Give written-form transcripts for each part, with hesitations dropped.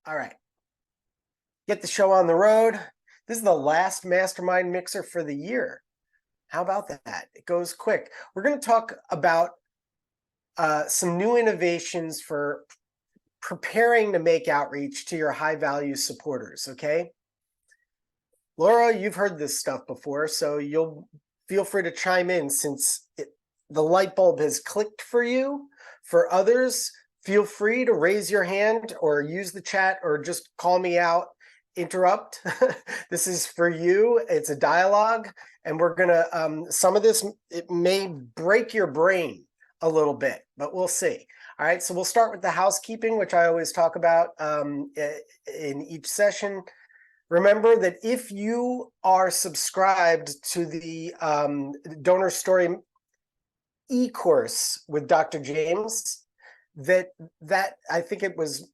All right. Get the show on the road. This is the last Mastermind Mixer for the year. How about that? It goes quick. We're going to talk about some new innovations for preparing to make outreach to your high-value supporters, okay? Laura, you've heard this stuff before, so you'll feel free to chime in since the light bulb has clicked for you. For others, feel free to raise your hand or use the chat or just call me out, interrupt. This is for you. It's a dialogue, and we're going to, some of this, it may break your brain a little bit, but we'll see. All right, so we'll start with the housekeeping, which I always talk about in each session. Remember that if you are subscribed to the Donor Story e-course with Dr. James, that I think it was,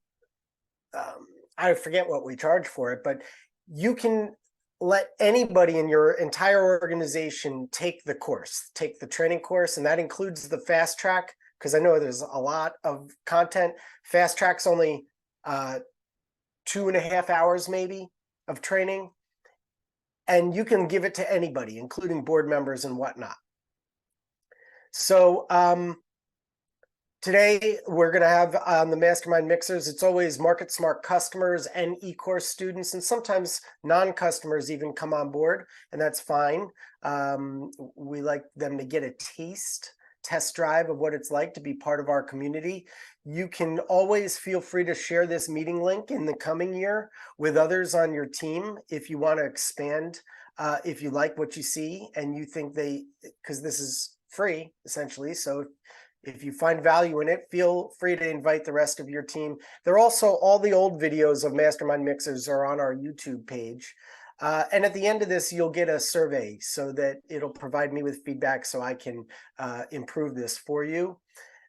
I forget what we charge for it, but you can let anybody in your entire organization take the course, take the training course, and that includes the fast track, because I know there's a lot of content. Fast track's only 2.5 hours maybe of training, and you can give it to anybody, including board members and whatnot. So today we're going to have on the Mastermind Mixers, it's always MarketSmart customers and e-course students, and sometimes non-customers even come on board, and that's fine. We like them to get a test drive of what it's like to be part of our community. You can always feel free to share this meeting link in the coming year with others on your team if you want to expand, if you like what you see and you think because this is free essentially. So if you find value in it, feel free to invite the rest of your team. There are also all the old videos of Mastermind Mixers are on our YouTube page. And at the end of this, you'll get a survey so that it'll provide me with feedback so I can improve this for you.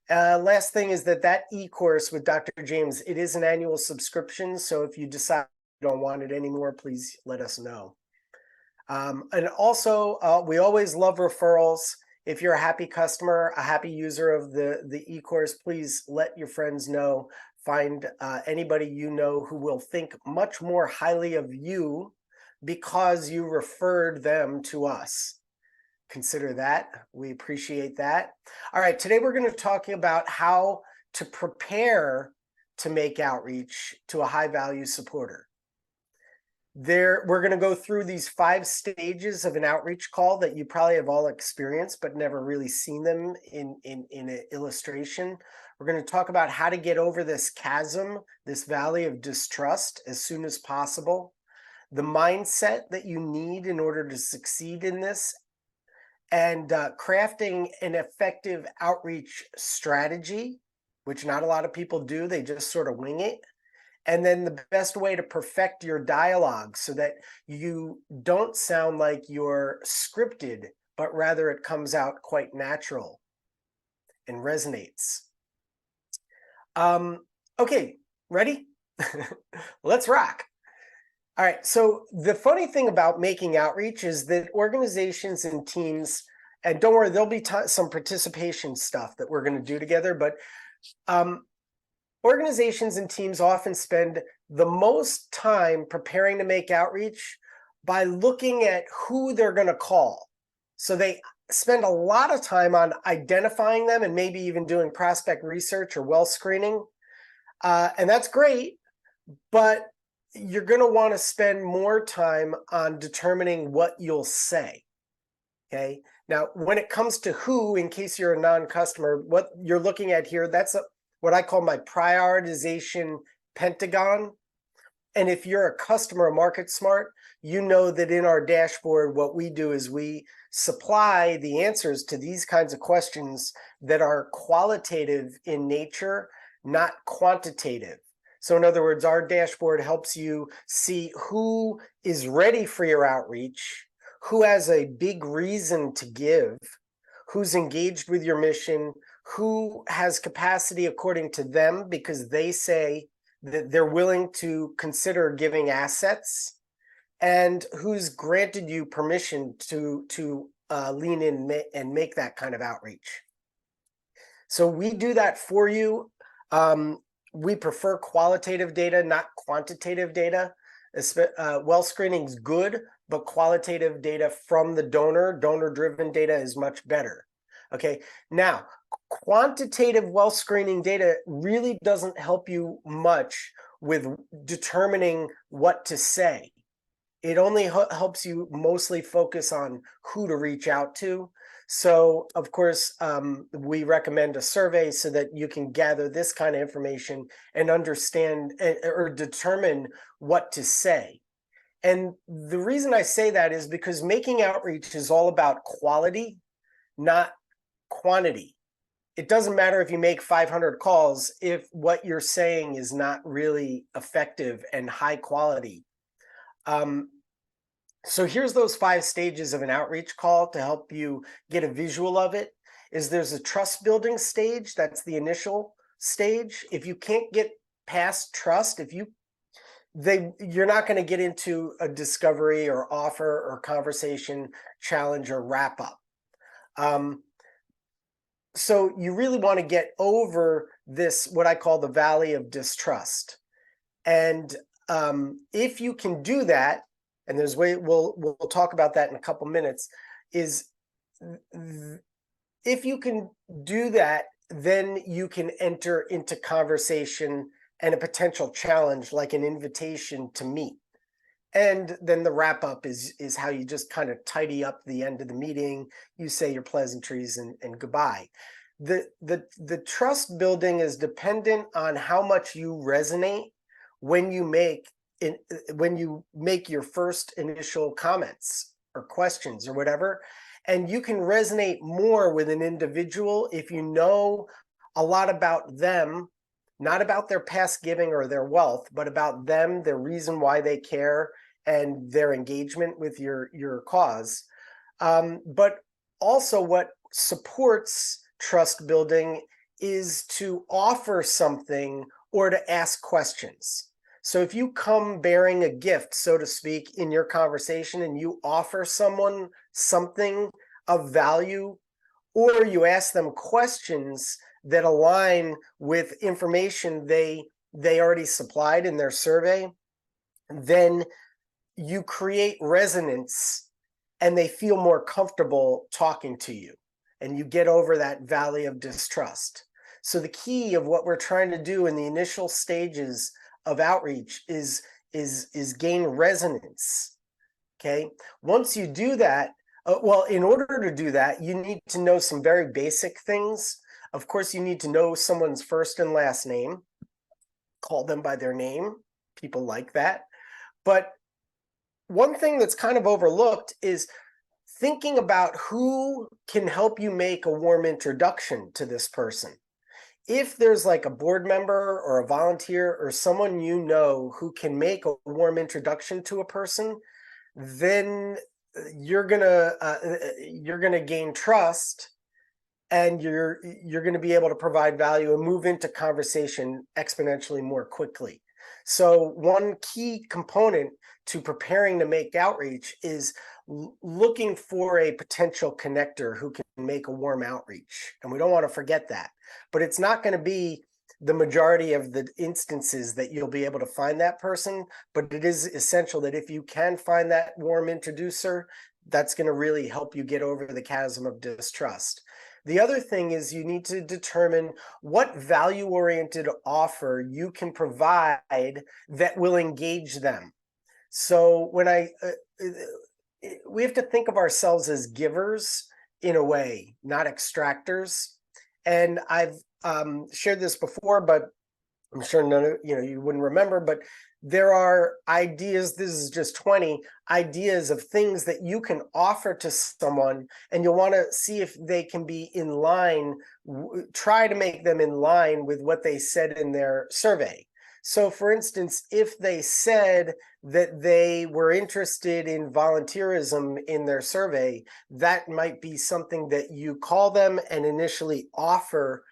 Last thing is that e-course with Dr. James, it is an annual subscription. So if you decide you don't want it anymore, please let us know. And also, we always love referrals. If you're a happy customer, a happy user of the e-course, please let your friends know. Find anybody you know who will think much more highly of you because you referred them to us. Consider that. We appreciate that. All right, today we're going to talk about how to prepare to make outreach to a high-value supporter. We're going to go through these 5 stages of an outreach call that you probably have all experienced but never really seen them in an illustration. We're going to talk about how to get over this chasm, this valley of distrust as soon as possible, the mindset that you need in order to succeed in this, and crafting an effective outreach strategy, which not a lot of people do. They just sort of wing it. And then the best way to perfect your dialogue so that you don't sound like you're scripted, but rather it comes out quite natural and resonates. Okay, ready? Let's rock. All right, so the funny thing about making outreach is that organizations and teams, and don't worry, there'll be some participation stuff that we're going to do together, but organizations and teams often spend the most time preparing to make outreach by looking at who they're going to call. So they spend a lot of time on identifying them and maybe even doing prospect research or well screening. And that's great, but you're going to want to spend more time on determining what you'll say. Okay. Now, when it comes to who, in case you're a non-customer, what you're looking at here, that's what I call my prioritization pentagon. And if you're a customer of MarketSmart, you know that in our dashboard, what we do is we supply the answers to these kinds of questions that are qualitative in nature, not quantitative. So in other words, our dashboard helps you see who is ready for your outreach, who has a big reason to give, who's engaged with your mission, who has capacity according to them because they say that they're willing to consider giving assets, and who's granted you permission to lean in and make that kind of outreach. So we do that for you. We prefer qualitative data, not quantitative data. Well screening is good, but qualitative data from the donor-driven data is much better. Okay, now quantitative well screening data really doesn't help you much with determining what to say. It only helps you mostly focus on who to reach out to. So, of course, we recommend a survey so that you can gather this kind of information and understand or determine what to say. And the reason I say that is because making outreach is all about quality, not quantity. It doesn't matter if you make 500 calls if what you're saying is not really effective and high quality. So here's those 5 stages of an outreach call to help you get a visual of it. There's a trust building stage. That's the initial stage. If you can't get past trust, you're not going to get into a discovery or offer or conversation, challenge or wrap up. So you really want to get over this, what I call the valley of distrust. And if you can do that, and we'll talk about that in a couple minutes, is if you can do that, then you can enter into conversation and a potential challenge, like an invitation to meet. And then the wrap up is how you just kind of tidy up the end of the meeting. You say your pleasantries and goodbye. The trust building is dependent on how much you resonate when you make your first initial comments or questions or whatever. And you can resonate more with an individual if you know a lot about them, not about their past giving or their wealth, but about them, their reason why they care, and their engagement with your cause. But also what supports trust building is to offer something or to ask questions. So if you come bearing a gift, so to speak, in your conversation, and you offer someone something of value, or you ask them questions that align with information they already supplied in their survey, then you create resonance and they feel more comfortable talking to you, and you get over that valley of distrust. So the key of what we're trying to do in the initial stages of outreach is gain resonance. Okay, once you do that, well, in order to do that, you need to know some very basic things. Of course, you need to know someone's first and last name, call them by their name. People like that. But one thing that's kind of overlooked is thinking about who can help you make a warm introduction to this person. If there's like a board member or a volunteer or someone you know who can make a warm introduction to a person, then you're gonna gain trust, and you're gonna be able to provide value and move into conversation exponentially more quickly. So one key component to preparing to make outreach is looking for a potential connector who can make a warm outreach. And we don't want to forget that. But it's not going to be the majority of the instances that you'll be able to find that person. But it is essential that if you can find that warm introducer, that's going to really help you get over the chasm of distrust. The other thing is you need to determine what value-oriented offer you can provide that will engage them. So we have to think of ourselves as givers in a way, not extractors. And I've shared this before, but I'm sure you wouldn't remember, but there are ideas, this is just 20 ideas of things that you can offer to someone, and you'll want to see if they can be in line, try to make them in line with what they said in their survey. So for instance, if they said that they were interested in volunteerism in their survey, that might be something that you call them and initially offer.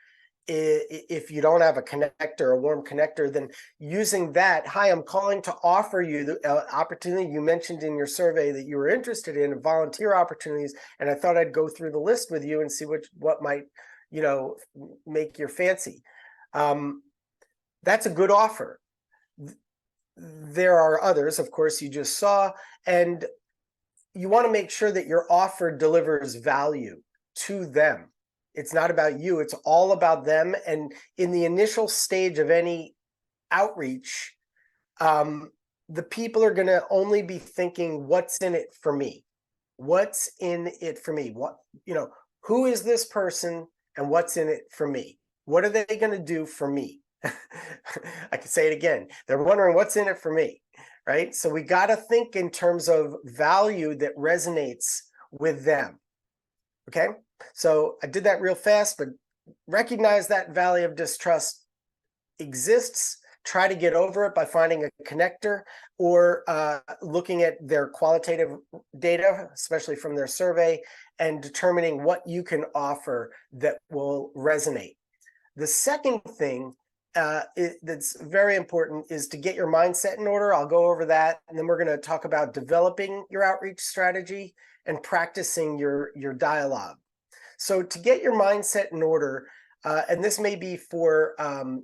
If you don't have a connector, a warm connector, then using that, hi, I'm calling to offer you the opportunity you mentioned in your survey that you were interested in, volunteer opportunities, and I thought I'd go through the list with you and see what might make your fancy. That's a good offer. There are others, of course, you just saw, and you want to make sure that your offer delivers value to them. It's not about you, it's all about them. And in the initial stage of any outreach, the people are going to only be thinking, what's in it for me? What's in it for me? What, who is this person and what's in it for me? What are they going to do for me? I can say it again. They're wondering what's in it for me, right? So we got to think in terms of value that resonates with them. Okay. So I did that real fast, but recognize that valley of distrust exists. Try to get over it by finding a connector or looking at their qualitative data, especially from their survey, and determining what you can offer that will resonate. The second thing that's very important is to get your mindset in order. I'll go over that, and then we're going to talk about developing your outreach strategy and practicing your dialogue. So to get your mindset in order, and this may be for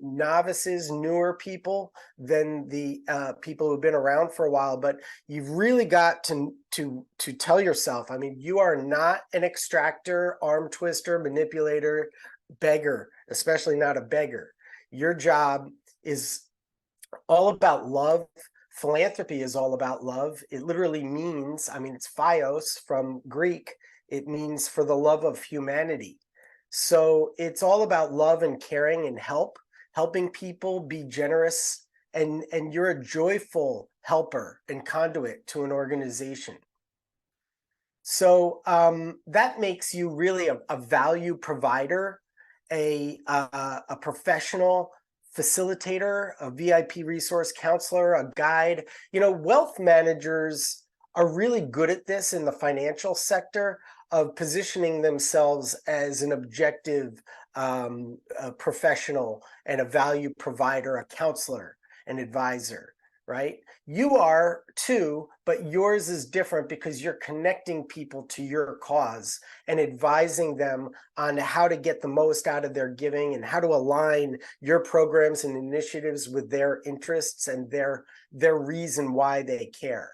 novices, newer people than the people who've been around for a while, but you've really got to tell yourself, I mean, you are not an extractor, arm twister, manipulator, beggar, especially not a beggar. Your job is all about love. Philanthropy is all about love. It literally means, I mean, it's phios from Greek. It means for the love of humanity. So it's all about love and caring and helping people be generous. And you're a joyful helper and conduit to an organization. So that makes you really a value provider, a professional facilitator, a VIP resource counselor, a guide. Wealth managers are really good at this in the financial sector, of positioning themselves as an objective a professional and a value provider, a counselor, an advisor, right? You are too, but yours is different because you're connecting people to your cause and advising them on how to get the most out of their giving and how to align your programs and initiatives with their interests and their reason why they care.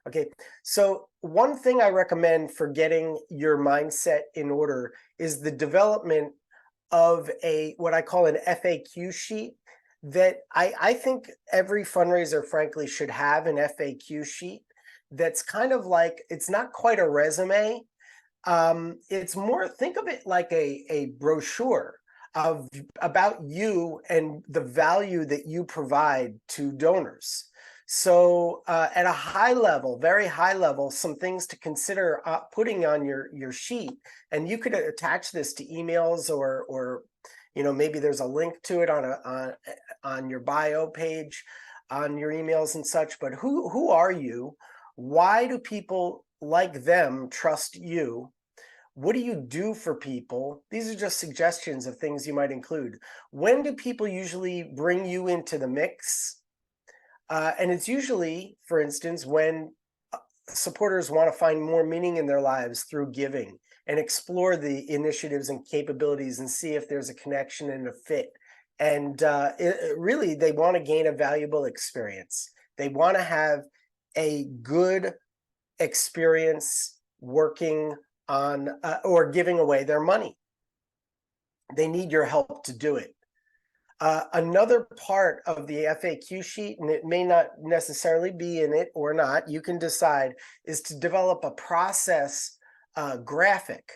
Okay, so one thing I recommend for getting your mindset in order is the development of what I call an FAQ sheet that I think every fundraiser, frankly, should have an FAQ sheet that's kind of like, it's not quite a resume. It's more, think of it like a brochure about you and the value that you provide to donors. So at a high level, very high level, some things to consider putting on your sheet, and you could attach this to emails or maybe there's a link to it on your bio page, on your emails and such. But who are you? Why do people like them trust you? What do you do for people? These are just suggestions of things you might include. When do people usually bring you into the mix? And it's usually, for instance, when supporters want to find more meaning in their lives through giving and explore the initiatives and capabilities and see if there's a connection and a fit. And really, they want to gain a valuable experience. They want to have a good experience working on or giving away their money. They need your help to do it. Another part of the FAQ sheet, and it may not necessarily be in it or not, you can decide, is to develop a process graphic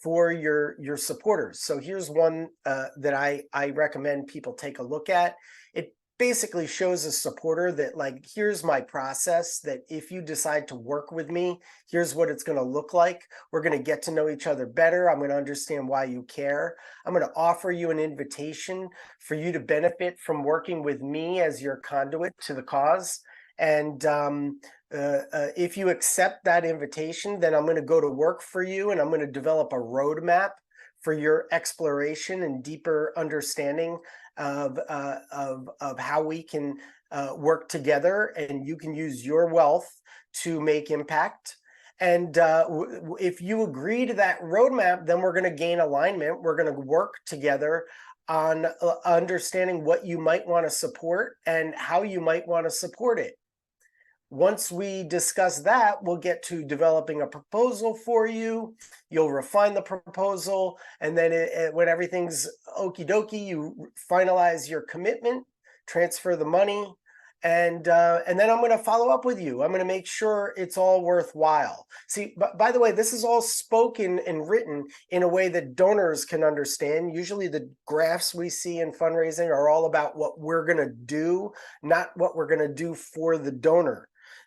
for your supporters. So here's one that I recommend people take a look at. It basically shows a supporter that, like, here's my process, that if you decide to work with me, here's what it's going to look like. We're going to get to know each other better. I'm going to understand why you care. I'm going to offer you an invitation for you to benefit from working with me as your conduit to the cause. And if you accept that invitation, then I'm going to go to work for you, and I'm going to develop a roadmap for your exploration and deeper understanding of how we can work together, and you can use your wealth to make impact. And if you agree to that roadmap, then we're going to gain alignment. We're going to work together on understanding what you might want to support and how you might want to support it. Once we discuss that, we'll get to developing a proposal for you. You'll refine the proposal, and then when everything's okie dokie, you finalize your commitment, transfer the money, and then I'm going to follow up with you. I'm going to make sure it's all worthwhile. See, by the way, this is all spoken and written in a way that donors can understand. Usually the graphs we see in fundraising are all about what we're going to do, not what we're going to do for the donor.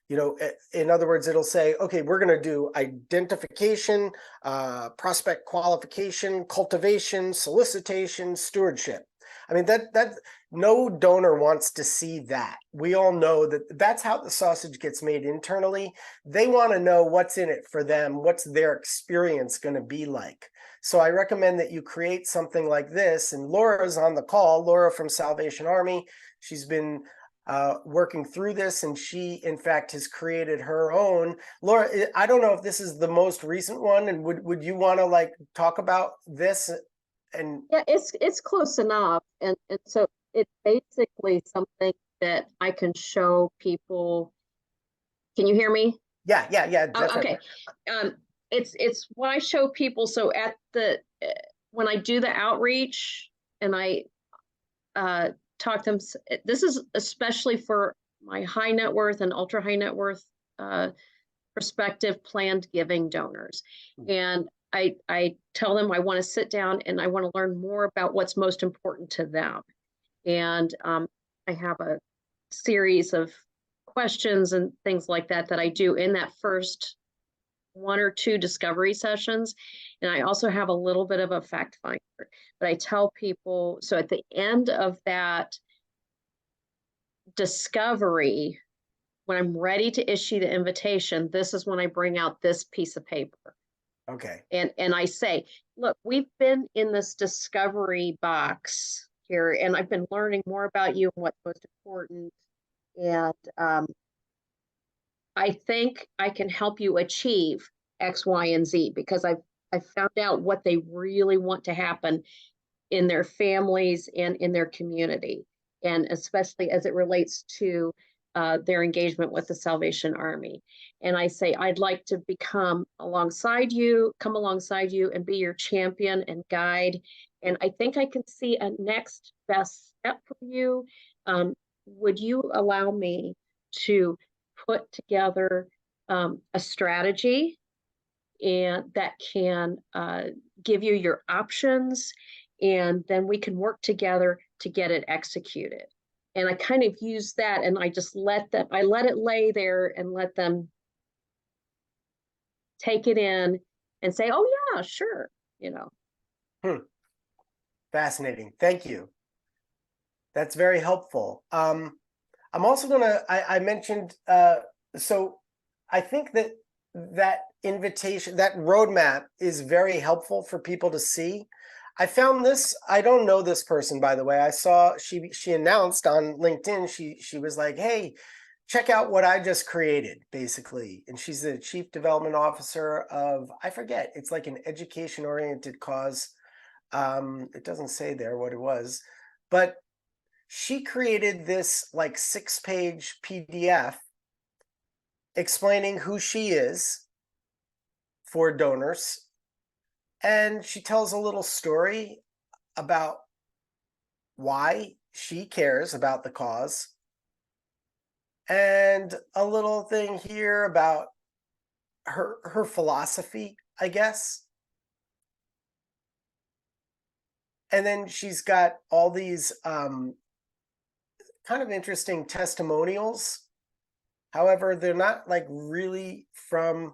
You know, in other words, it'll say, okay, we're going to do identification, prospect qualification, cultivation, solicitation, stewardship. I mean, that no donor wants to see that. We all know that that's how the sausage gets made internally. They want to know what's in it for them, what's their experience going to be like. So I recommend that you create something like this. And Laura's on the call, Laura from Salvation Army. She's been working through this, and she in fact has created her own. Laura, I don't know if this is the most recent one, and would you want to like talk about this? And yeah, it's close enough, and so it's basically something that I can show people. Can you hear me? Yeah, definitely. Okay. It's what I show people. So at the when I do the outreach and I talk to them, this is especially for my high net worth and ultra high net worth prospective planned giving donors. And I tell them I want to sit down and I want to learn more about what's most important to them. And I have a series of questions and things like that that I do in that first 1 or 2 discovery sessions. And I also have a little bit of a fact finder. But I tell people, so at the end of that discovery, when I'm ready to issue the invitation, this is when I bring out this piece of paper. Okay. And I say, look, we've been in this discovery box here, and I've been learning more about you and what's most important. And I think I can help you achieve X, Y, and Z because I've found out what they really want to happen in their families and in their community, and especially as it relates to their engagement with the Salvation Army. And I say, I'd like to come alongside you and be your champion and guide. And I think I can see a next best step for you. Would you allow me to put together a strategy and that can give you your options, and then we can work together to get it executed? And I kind of use that, and I just let it lay there and let them take it in and say, oh yeah, sure, you know. Fascinating. Thank you. That's very helpful. I'm also gonna, I mentioned, so I think that invitation, that roadmap is very helpful for people to see. I found this, I don't know this person, by the way. I saw she announced on LinkedIn, she was like, hey, check out what I just created, basically. And she's the chief development officer of, I forget, it's like an education oriented cause. It doesn't say there what it was, but she created this like 6-page PDF explaining who she is for donors. And she tells a little story about why she cares about the cause. And a little thing here about her philosophy, I guess. And then she's got all these kind of interesting testimonials. However, they're not like really from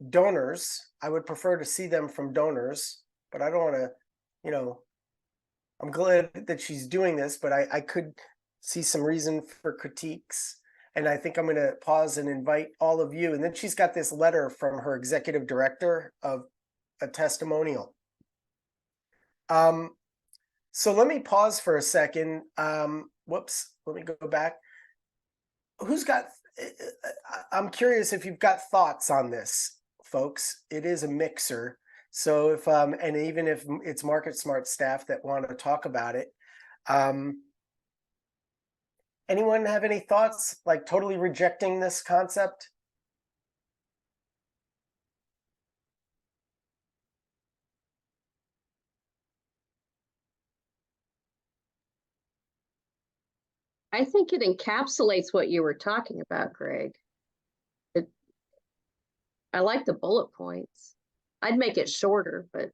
donors. I would prefer to see them from donors, but I don't want to, you know, I'm glad that she's doing this, but I could see some reason for critiques. And I think I'm going to pause and invite all of you. And then she's got this letter from her executive director of a testimonial. So let me pause for a second. Whoops, let me go back. I'm curious if you've got thoughts on this, folks. It is a mixer. So if and even if it's MarketSmart staff that want to talk about it, anyone have any thoughts, like totally rejecting this concept? I think it encapsulates what you were talking about, Greg. It, I like the bullet points. I'd make it shorter, but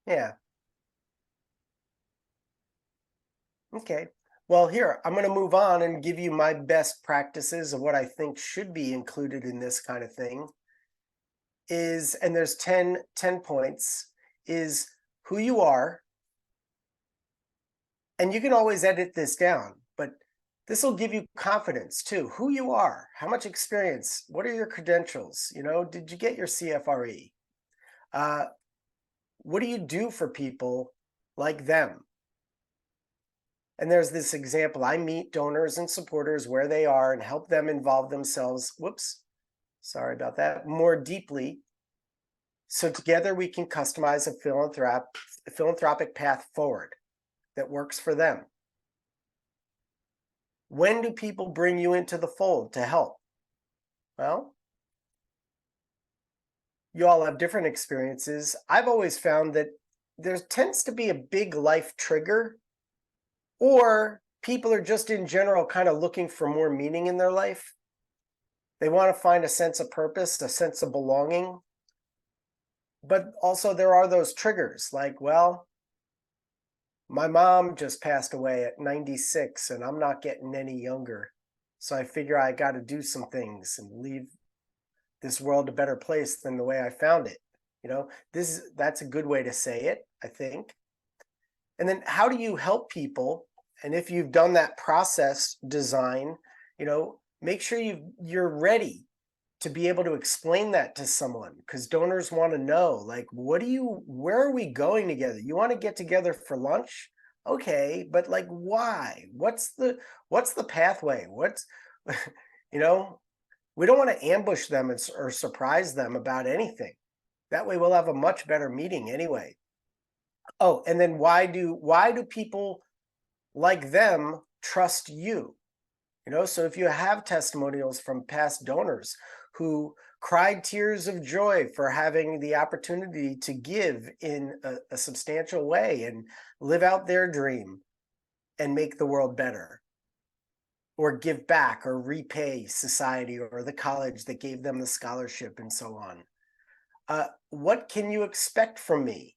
Yeah. Okay. Well, here, I'm going to move on and give you my best practices of what I think should be included in this kind of thing. And there's 10 points, is who you are. And you can always edit this down, but this will give you confidence too. Who you are, how much experience, what are your credentials? Did you get your CFRE? Uh, what do you do for people like them? And there's this example. I meet donors and supporters where they are and help them involve themselves. Whoops, sorry about that. More deeply. So together we can customize a philanthropic path forward that works for them. When do people bring you into the fold to help? Well, you all have different experiences. I've always found that there tends to be a big life trigger, or people are just in general kind of looking for more meaning in their life. They want to find a sense of purpose, a sense of belonging. But also there are those triggers like, well, my mom just passed away at 96 and I'm not getting any younger. So I figure I got to do some things and leave this world a better place than the way I found it. That's a good way to say it, I think. And then how do you help people? And if you've done that process design, make sure you're ready to be able to explain that to someone, because donors want to know, like, where are we going together? You want to get together for lunch? Okay, but like, why? What's the pathway? you know, we don't want to ambush them or surprise them about anything. That way we'll have a much better meeting anyway. Oh, and then why do people like them trust you? So if you have testimonials from past donors who cried tears of joy for having the opportunity to give in a substantial way and live out their dream and make the world better, or give back or repay society or the college that gave them the scholarship and so on. What can you expect from me?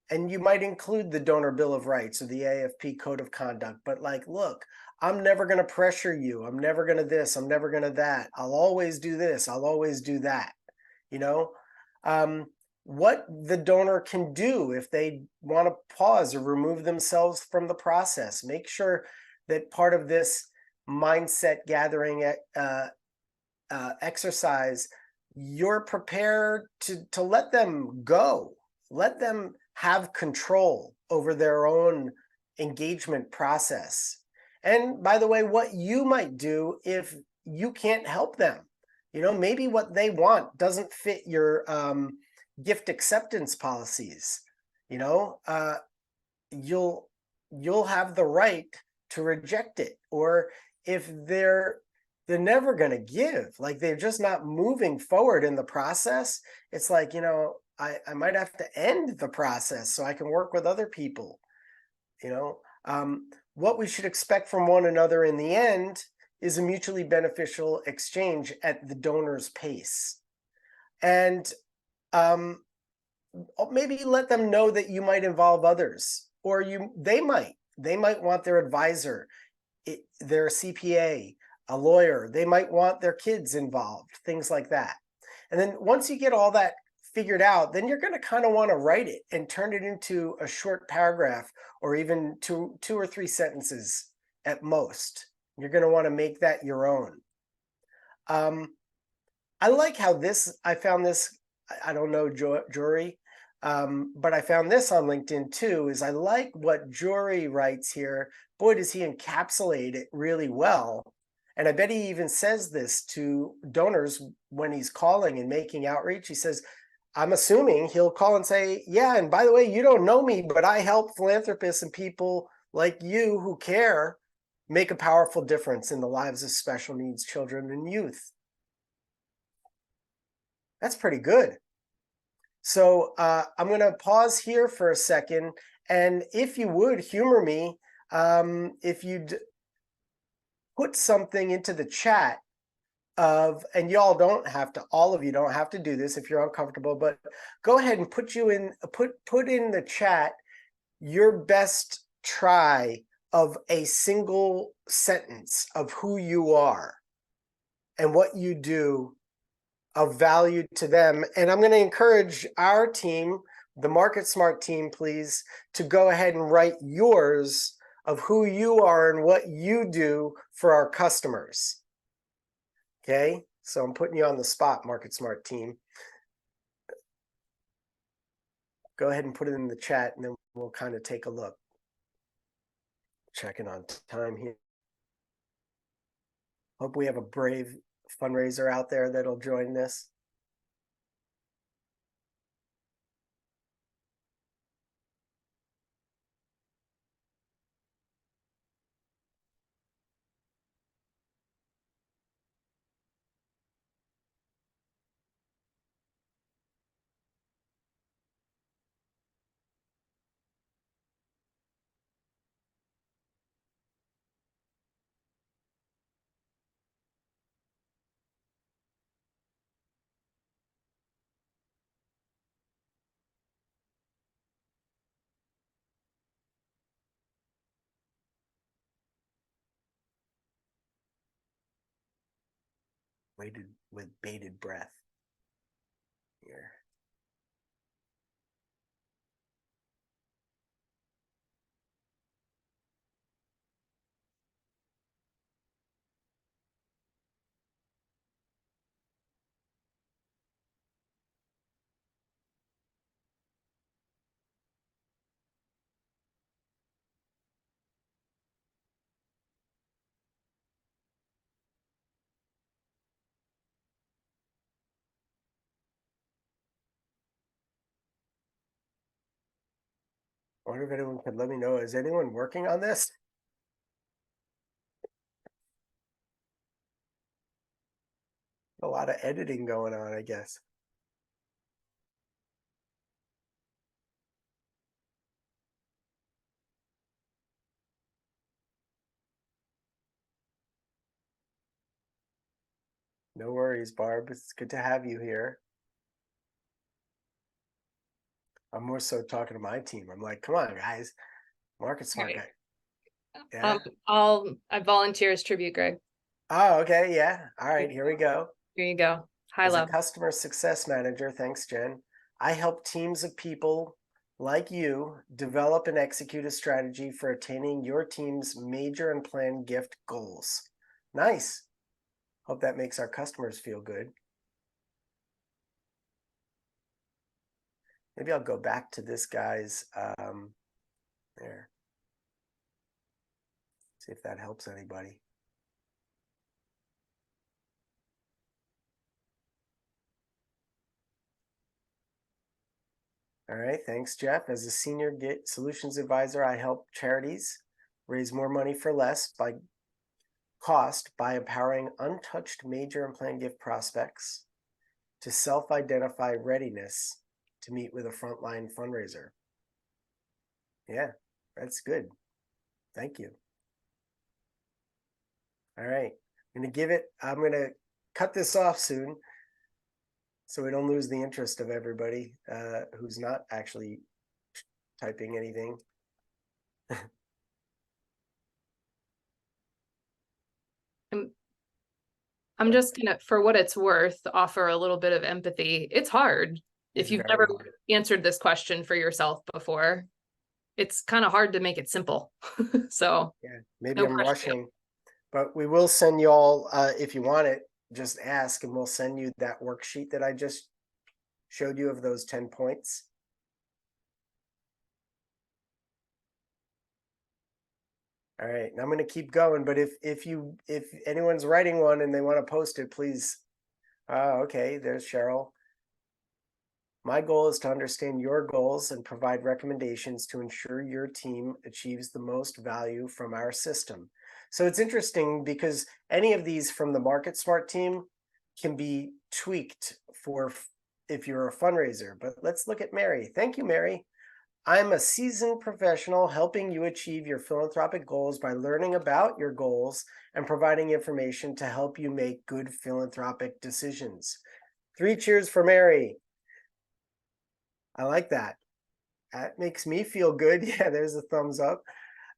And you might include the Donor Bill of Rights or the AFP Code of Conduct, but like, look, I'm never going to pressure you. I'm never going to this. I'm never going to that. I'll always do this. I'll always do that. You know, what the donor can do if they want to pause or remove themselves from the process. Make sure that part of this mindset gathering exercise, you're prepared to let them go. Let them have control over their own engagement process. And by the way, what you might do if you can't help them, maybe what they want doesn't fit your gift acceptance policies. You'll have the right to reject it. Or if they're never going to give, like they're just not moving forward in the process, it's like, I might have to end the process so I can work with other people. What we should expect from one another in the end is a mutually beneficial exchange at the donor's pace. And maybe let them know that you might involve others, or they might want their advisor, their CPA, a lawyer. They might want their kids involved, things like that. And then once you get all that figured out, then you're going to kind of want to write it and turn it into a short paragraph, or even two or three sentences at most. You're going to want to make that your own. I like how I found this, I don't know, Jory, but I found this on LinkedIn too, is I like what Jory writes here. Boy, does he encapsulate it really well. And I bet he even says this to donors when he's calling and making outreach. He says, I'm assuming he'll call and say, yeah, and by the way, you don't know me, but I help philanthropists and people like you who care make a powerful difference in the lives of special needs children and youth. That's pretty good. So I'm going to pause here for a second. And if you would humor me, if you'd put something into the chat and y'all don't have to, all of you don't have to do this if you're uncomfortable, but go ahead and put in the chat your best try of a single sentence of who you are and what you do of value to them. And I'm going to encourage our team, the MarketSmart team, please, to go ahead and write yours of who you are and what you do for our customers. Okay, so I'm putting you on the spot, MarketSmart team. Go ahead and put it in the chat, and then we'll kind of take a look. Checking on time here. Hope we have a brave fundraiser out there that'll join this. Waited with bated breath here. I wonder if anyone could let me know. Is anyone working on this? A lot of editing going on, I guess. No worries, Barb. It's good to have you here. I'm more so talking to my team. I'm like, come on, guys. MarketSmart guy. Yeah. I volunteer as tribute, Greg. Oh, okay. Yeah. All right. Here we go. Here you go. High As a level. customer success manager, thanks, Jen, I help teams of people like you develop and execute a strategy for attaining your team's major and planned gift goals. Nice. Hope that makes our customers feel good. Maybe I'll go back to this guy's there. See if that helps anybody. All right, thanks, Jeff. As a senior solutions advisor, I help charities raise more money for less by empowering untouched major and planned gift prospects to self-identify readiness to meet with a frontline fundraiser. Yeah, that's good. Thank you. All right, I'm gonna cut this off soon so we don't lose the interest of everybody who's not actually typing anything. I'm just gonna, for what it's worth, offer a little bit of empathy. It's hard. If you've never answered this question for yourself before, it's kind of hard to make it simple. So yeah, maybe no I'm pressure. rushing, but we will send you all, if you want it, just ask and we'll send you that worksheet that I just showed you of those 10 points. All right, and I'm going to keep going, but if anyone's writing one and they want to post it, please. Oh, okay, there's Cheryl. My goal is to understand your goals and provide recommendations to ensure your team achieves the most value from our system. So it's interesting because any of these from the MarketSmart team can be tweaked for if you're a fundraiser. But let's look at Mary. Thank you, Mary. I'm a seasoned professional helping you achieve your philanthropic goals by learning about your goals and providing information to help you make good philanthropic decisions. 3 cheers for Mary. I like that. That makes me feel good. Yeah, there's a thumbs up.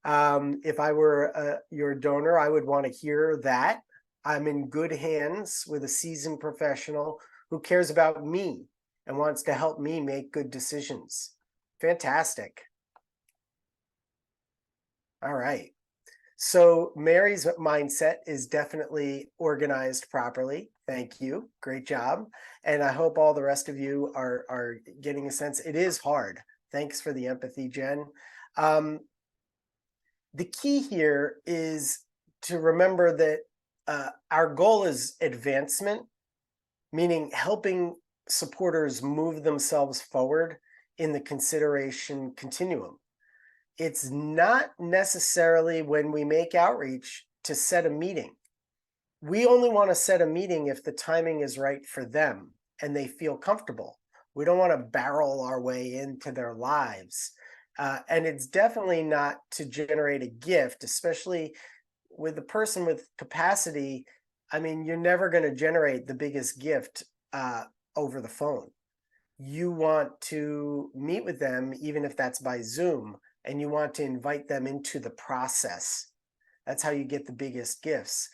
If I were your donor, I would want to hear that. I'm in good hands with a seasoned professional who cares about me and wants to help me make good decisions. Fantastic. All right. So Mary's mindset is definitely organized properly. Thank you. Great job. And I hope all the rest of you are getting a sense. It is hard. Thanks for the empathy, Jen. The key here is to remember that our goal is advancement, meaning helping supporters move themselves forward in the consideration continuum. It's not necessarily when we make outreach to set a meeting. We only want to set a meeting if the timing is right for them and they feel comfortable. We don't want to barrel our way into their lives. And it's definitely not to generate a gift, especially with a person with capacity. I mean, you're never going to generate the biggest gift over the phone. You want to meet with them, even if that's by Zoom, and you want to invite them into the process. That's how you get the biggest gifts.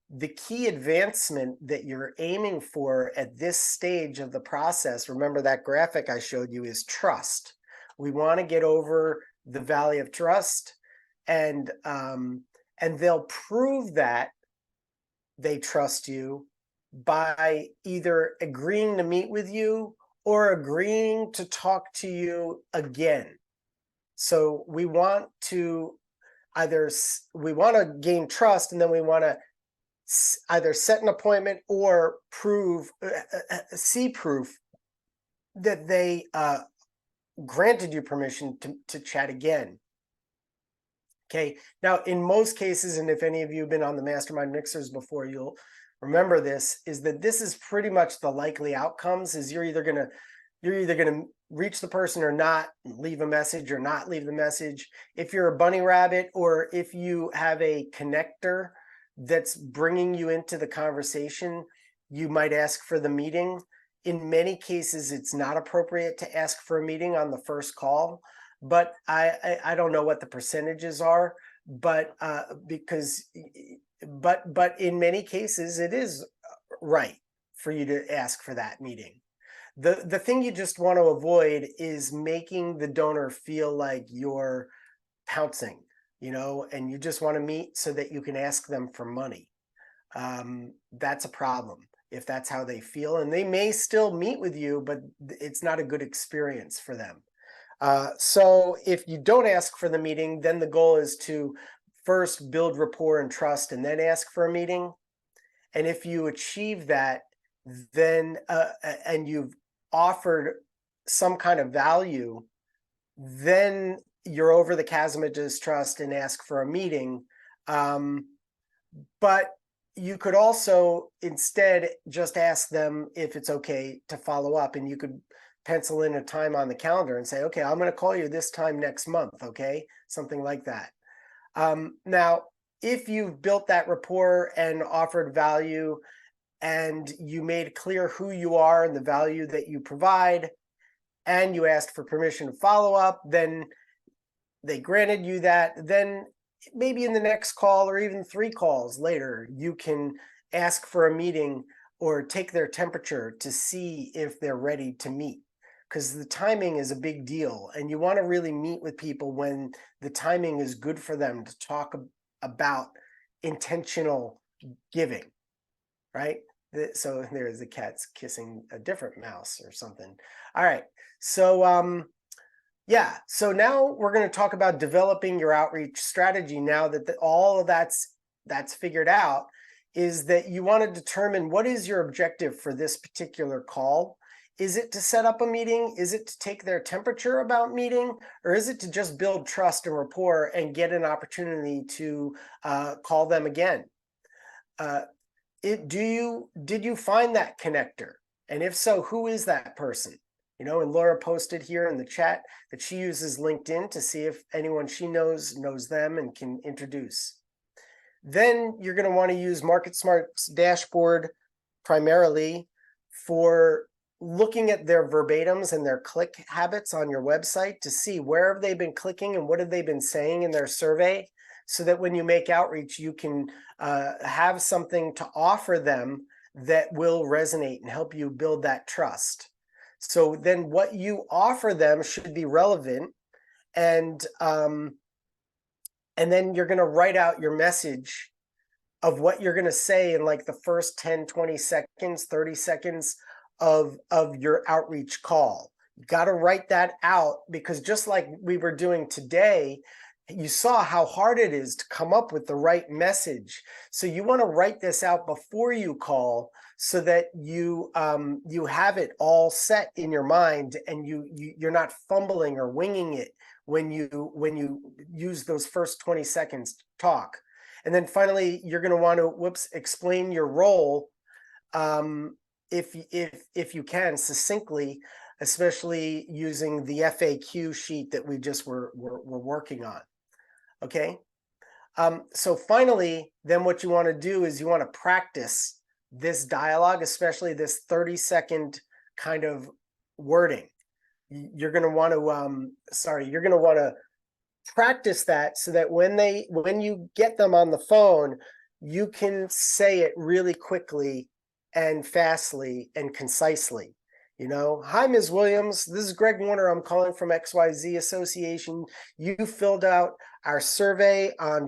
The key advancement that you're aiming for at this stage of the process, remember that graphic I showed you, is trust. We want to get over the valley of trust, and they'll prove that they trust you by either agreeing to meet with you or agreeing to talk to you again. So we want to gain trust, and then we want to either set an appointment or see proof that they granted you permission to chat again. Okay, now in most cases, and if any of you have been on the Mastermind Mixers before, you'll remember this, is that this is pretty much the likely outcomes, is you're either gonna reach the person or not, leave a message or not leave the message. If you're a bunny rabbit, or if you have a connector that's bringing you into the conversation, you might ask for the meeting. In many cases, it's not appropriate to ask for a meeting on the first call, but I don't know what the percentages are, but but in many cases, it is right for you to ask for that meeting. The thing you just want to avoid is making the donor feel like you're pouncing, and you just want to meet so that you can ask them for money. That's a problem if that's how they feel, and they may still meet with you, but it's not a good experience for them. So if you don't ask for the meeting, then the goal is to first build rapport and trust and then ask for a meeting. And if you achieve that, then and you've offered some kind of value, then you're over the chasm of distrust and ask for a meeting. But you could also instead just ask them if it's okay to follow up, and you could pencil in a time on the calendar and say, okay, I'm going to call you this time next month, okay? Something like that. Now, if you've built that rapport and offered value, and you made clear who you are and the value that you provide, and you asked for permission to follow up, then they granted you that, then maybe in the next call or even 3 calls later, you can ask for a meeting or take their temperature to see if they're ready to meet, because the timing is a big deal, and you want to really meet with people when the timing is good for them to talk about intentional giving, right? So there's the cat's kissing a different mouse or something. All right, so yeah, so now we're going to talk about developing your outreach strategy. Now that all of that's figured out, is that you want to determine what is your objective for this particular call. Is it to set up a meeting? Is it to take their temperature about meeting? Or is it to just build trust and rapport and get an opportunity to call them again? Did you find that connector? And if so, who is that person? And Laura posted here in the chat that she uses LinkedIn to see if anyone she knows them and can introduce. Then you're going to want to use MarketSmart's dashboard primarily for looking at their verbatims and their click habits on your website to see where have they been clicking and what have they been saying in their survey, so that when you make outreach, you can have something to offer them that will resonate and help you build that trust. So then what you offer them should be relevant, and then you're going to write out your message of what you're going to say in like the first 10, 20 seconds, 30 seconds of your outreach call. You got to write that out, because just like we were doing today, you saw how hard it is to come up with the right message. So you want to write this out before you call, so that you have it all set in your mind, and you're not fumbling or winging it when you use those first 20 seconds to talk. And then finally, you're going to want to explain your role, if you can, succinctly, especially using the FAQ sheet that we just were working on. Okay. So finally, then what you want to do is you want to practice this dialogue, especially this 30-second kind of wording. You're going to want to practice that, so that when you get them on the phone, you can say it really quickly and fastly and concisely. Hi, Ms. Williams. This is Greg Warner. I'm calling from XYZ Association. You filled out our survey on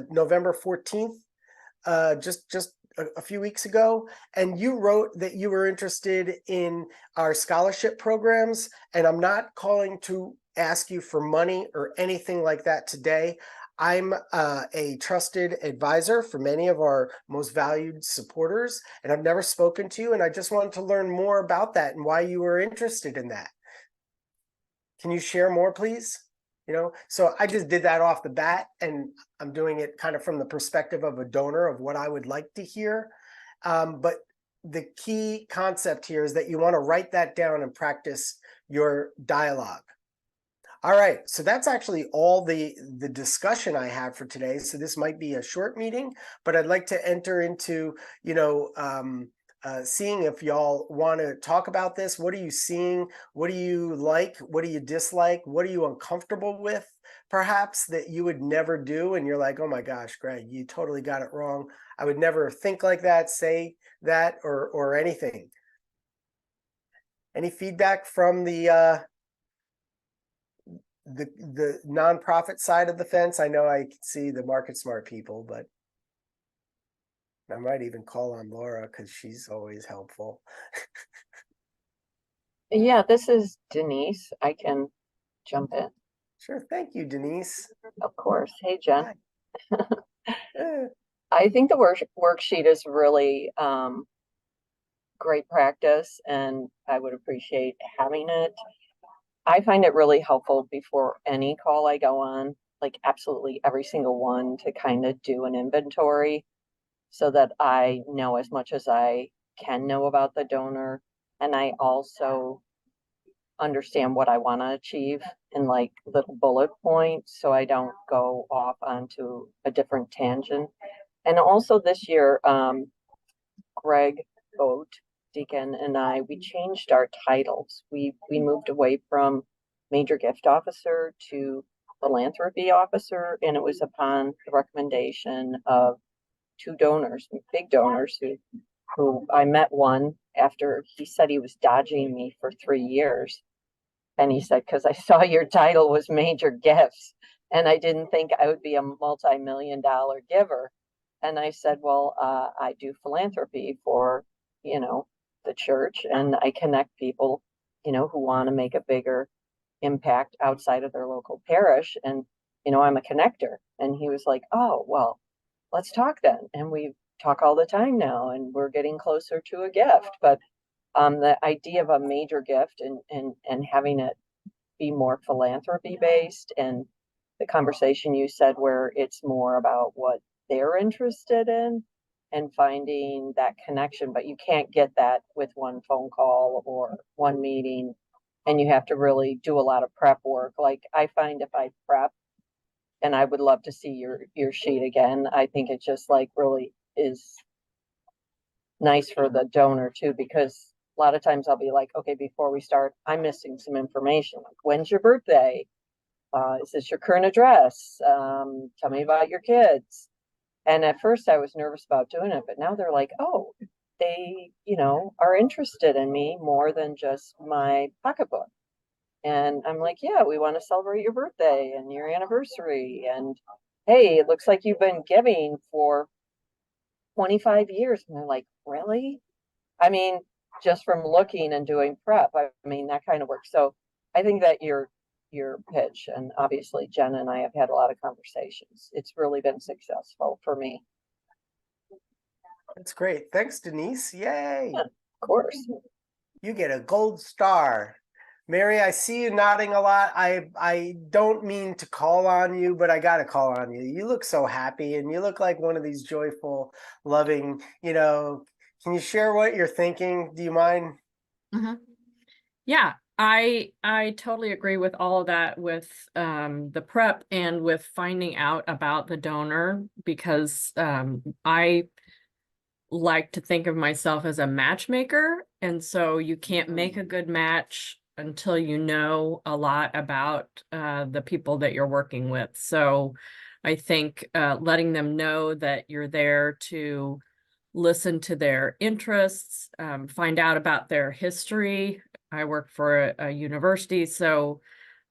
November 14th, just a few weeks ago, and you wrote that you were interested in our scholarship programs. And I'm not calling to ask you for money or anything like that today. I'm a trusted advisor for many of our most valued supporters, and I've never spoken to you, and I just wanted to learn more about that and why you were interested in that. Can you share more, please? So I just did that off the bat, and I'm doing it kind of from the perspective of a donor of what I would like to hear. But the key concept here is that you want to write that down and practice your dialogue. All right, so that's actually all the discussion I have for today. So this might be a short meeting, but I'd like to enter into, seeing if y'all want to talk about this. What are you seeing? What do you like? What do you dislike? What are you uncomfortable with, perhaps, that you would never do? And you're like, oh my gosh, Greg, you totally got it wrong. I would never think like that, say that, or anything. Any feedback from the nonprofit side of the fence? I know I can see the MarketSmart people, but I might even call on Laura, because she's always helpful. Yeah, this is Denise. I can jump in. Sure. Thank you, Denise. Of course. Hey, Jen. Hi. I think the worksheet is really great practice, and I would appreciate having it. I find it really helpful before any call I go on, like absolutely every single one, to kind of do an inventory, so that I know as much as I can know about the donor. And I also understand what I want to achieve in like little bullet points, so I don't go off onto a different tangent. And also this year, Greg Boat, Deacon, and we changed our titles. We moved away from major gift officer to philanthropy officer, and it was upon the recommendation of two donors, big donors, who I met one after he said he was dodging me for 3 years. And he said, because I saw your title was major gifts, and I didn't think I would be a multi-million-dollar giver. And I said, well, I do philanthropy for, the church, and I connect people, who want to make a bigger impact outside of their local parish. And, I'm a connector. And he was like, oh, well, let's talk then. And we talk all the time now, and we're getting closer to a gift. But The idea of a major gift and having it be more philanthropy based, and the conversation you said where it's more about what they're interested in and finding that connection, but you can't get that with one phone call or one meeting, and you have to really do a lot of prep work. Like I find if I prep, and I would love to see your sheet again. I think it just like really is nice for the donor too, because a lot of times I'll be like, okay, before we start, I'm missing some information. Like, when's your birthday? Is this your current address? Tell me about your kids. And at first I was nervous about doing it, but now they're like, oh, they, are interested in me more than just my pocketbook. And I'm like, yeah, we want to celebrate your birthday and your anniversary. And hey, it looks like you've been giving for 25 years. And they're like, really? I mean, just from looking and doing prep, I mean, that kind of work. So I think that your pitch, and obviously Jen and I have had a lot of conversations. It's really been successful for me. That's great. Thanks, Denise. Yay. Yeah, of course. You get a gold star. Mary, I see you nodding a lot. I don't mean to call on you, but I got to call on you. You look so happy, and you look like one of these joyful, loving, can you share what you're thinking? Do you mind? Mm-hmm. Yeah, I totally agree with all of that, with the prep and with finding out about the donor, because I like to think of myself as a matchmaker. And so you can't make a good match until you know a lot about the people that you're working with. So I think letting them know that you're there to listen to their interests, find out about their history. I work for a university, so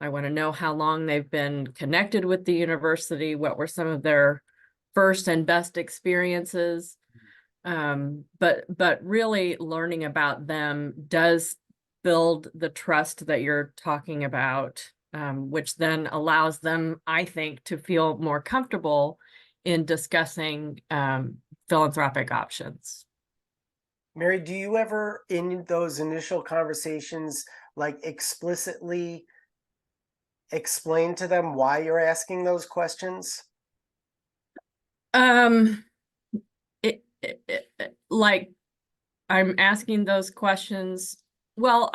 I want to know how long they've been connected with the university, what were some of their first and best experiences. But really learning about them does build the trust that you're talking about, which then allows them, I think, to feel more comfortable in discussing philanthropic options. Mary, do you ever, in those initial conversations, like explicitly explain to them why you're asking those questions? Like I'm asking those questions. Well,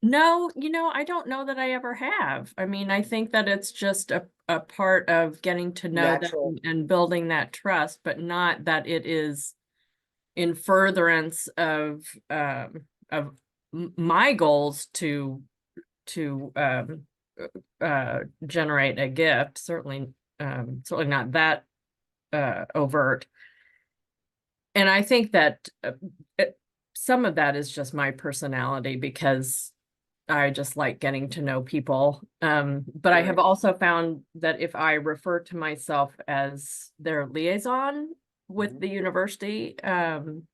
no, I don't know that I ever have. I mean, I think that it's just a part of getting to know Natural. them and building that trust, but not that it is in furtherance of my goals to generate a gift. Certainly not that overt. And I think that some of that is just my personality, because I just like getting to know people. But I have also found that if I refer to myself as their liaison with the university, and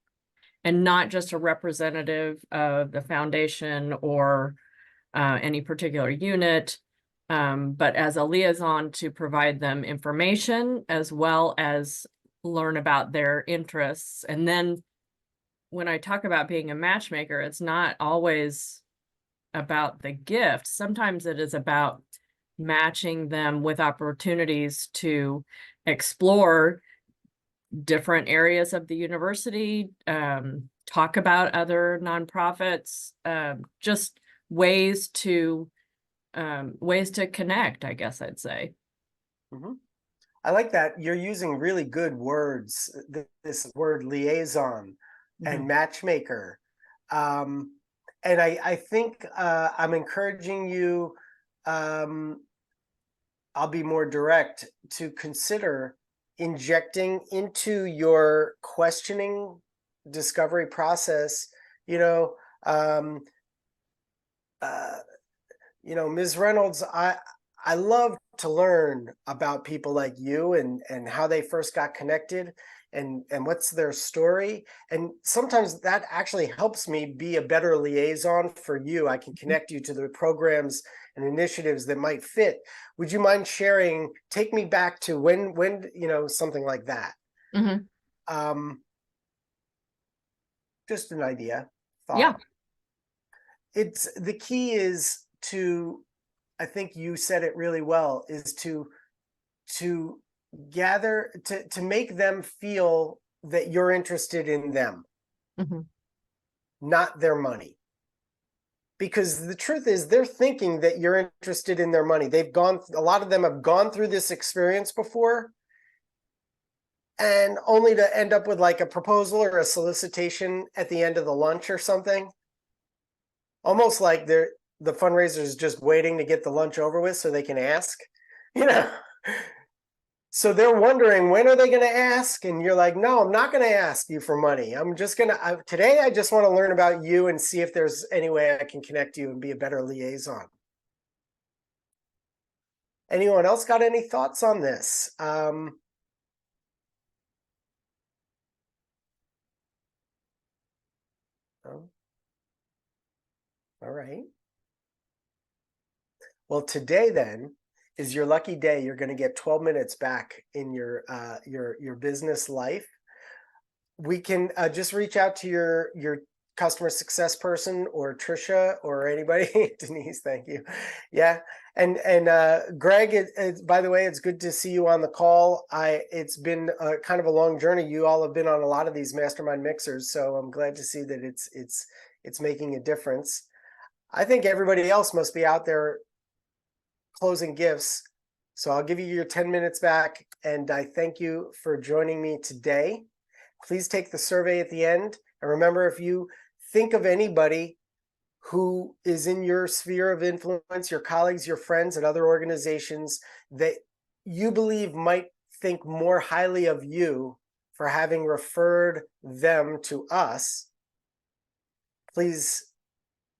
not just a representative of the foundation or any particular unit, but as a liaison to provide them information as well as learn about their interests. And then when I talk about being a matchmaker, it's not always about the gift. Sometimes it is about matching them with opportunities to explore different areas of the university, talk about other nonprofits, just ways to connect, I guess I'd say. Mm-hmm. I like that you're using really good words. This word liaison and matchmaker. And I think I'm encouraging you, I'll be more direct, to consider injecting into your questioning discovery process, Ms. Reynolds, I love to learn about people like you and how they first got connected and what's their story. And sometimes that actually helps me be a better liaison for you. I can connect you to the programs and initiatives that might fit. Would you mind sharing, take me back to when something like that? Mm-hmm. Just an idea, thought. Yeah. it's the key is to, I think you said it really well, is to gather, to make them feel that you're interested in them, Mhm. not their money. Because the truth is, they're thinking that you're interested in their money. A lot of them have gone through this experience before, and only to end up with like a proposal or a solicitation at the end of the lunch or something. Almost like the fundraiser is just waiting to get the lunch over with so they can ask, you know. So they're wondering, when are they going to ask? And you're like, no, I'm not going to ask you for money. I'm just going to, today I just want to learn about you and see if there's any way I can connect you and be a better liaison. Anyone else got any thoughts on this? No? All right. Well, today then is your lucky day. You're going to get 12 minutes back in your business life. We can just reach out to your customer success person or Trisha or anybody. Denise, thank you. Yeah, and Greg, by the way, it's good to see you on the call. It's been kind of a long journey. You all have been on a lot of these mastermind mixers, so I'm glad to see that it's making a difference. I think everybody else must be out there closing gifts. So I'll give you your 10 minutes back, and I thank you for joining me today. Please take the survey at the end. And remember, if you think of anybody who is in your sphere of influence, your colleagues, your friends at other organizations that you believe might think more highly of you for having referred them to us, please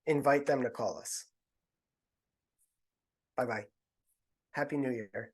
invite them to call us. Bye-bye. Happy New Year.